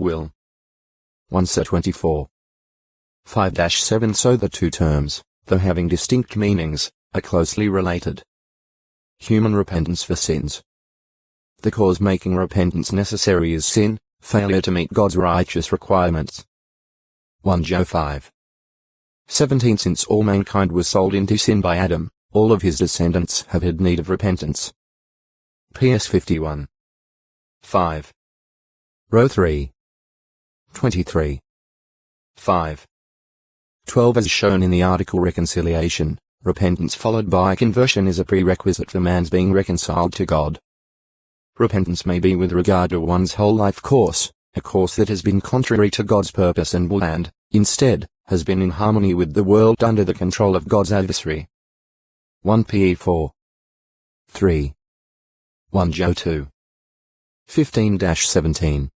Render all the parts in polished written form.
will. 1 Sir 24. 5-7 So the two terms, though having distinct meanings, are closely related. Human repentance for sins. The cause making repentance necessary is sin, failure to meet God's righteous requirements. 1 Job 5. 17 Since all mankind was sold into sin by Adam, all of his descendants have had need of repentance. PS 51. 5. Row 3. 23. 5. 12 As shown in the article Reconciliation, repentance followed by conversion is a prerequisite for man's being reconciled to God. Repentance may be with regard to one's whole life course, a course that has been contrary to God's purpose and will and, instead, has been in harmony with the world under the control of God's adversary. 1 Pe 4. 3. 1 Job 2. 15-17.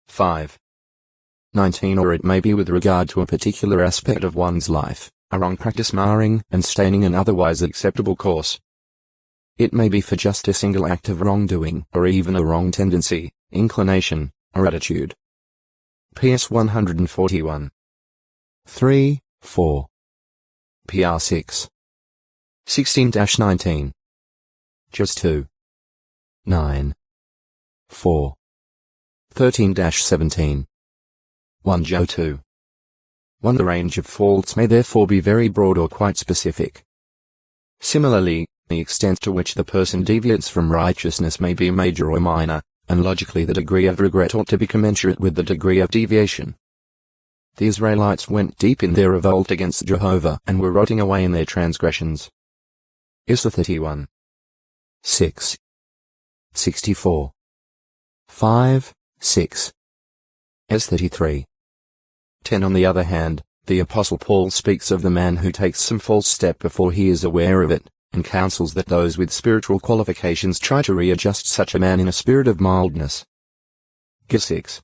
5. 19 Or it may be with regard to a particular aspect of one's life, a wrong practice marring and staining an otherwise acceptable course. It may be for just a single act of wrongdoing, or even a wrong tendency, inclination, or attitude. PS 141. 3, 4. PR 6. 16-19. Just 2. 9. 4. 13-17. 1 Job 2. 1 The range of faults may therefore be very broad or quite specific. Similarly, the extent to which the person deviates from righteousness may be major or minor, and logically the degree of regret ought to be commensurate with the degree of deviation. The Israelites went deep in their revolt against Jehovah and were rotting away in their transgressions. Isra 31. 6. 64. 5, 6. S 33. 10 On the other hand, the Apostle Paul speaks of the man who takes some false step before he is aware of it, and counsels that those with spiritual qualifications try to readjust such a man in a spirit of mildness. G 6.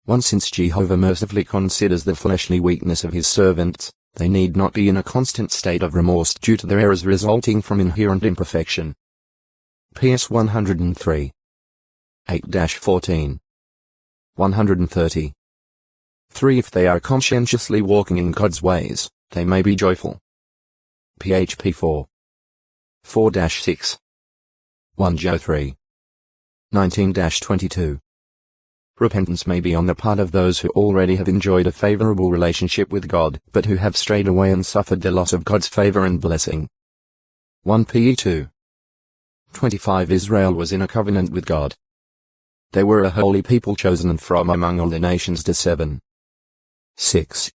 1 Since Jehovah mercifully considers the fleshly weakness of his servants, they need not be in a constant state of remorse due to their errors resulting from inherent imperfection. PS 103. 8-14. 130. 3 If they are conscientiously walking in God's ways, they may be joyful. PHP 4. 4-6. 1 Job 3. 19-22. Repentance may be on the part of those who already have enjoyed a favorable relationship with God, but who have strayed away and suffered the loss of God's favor and blessing. 1 Pe 2. 25 Israel was in a covenant with God. They were a holy people chosen from among all the nations. 7. 6.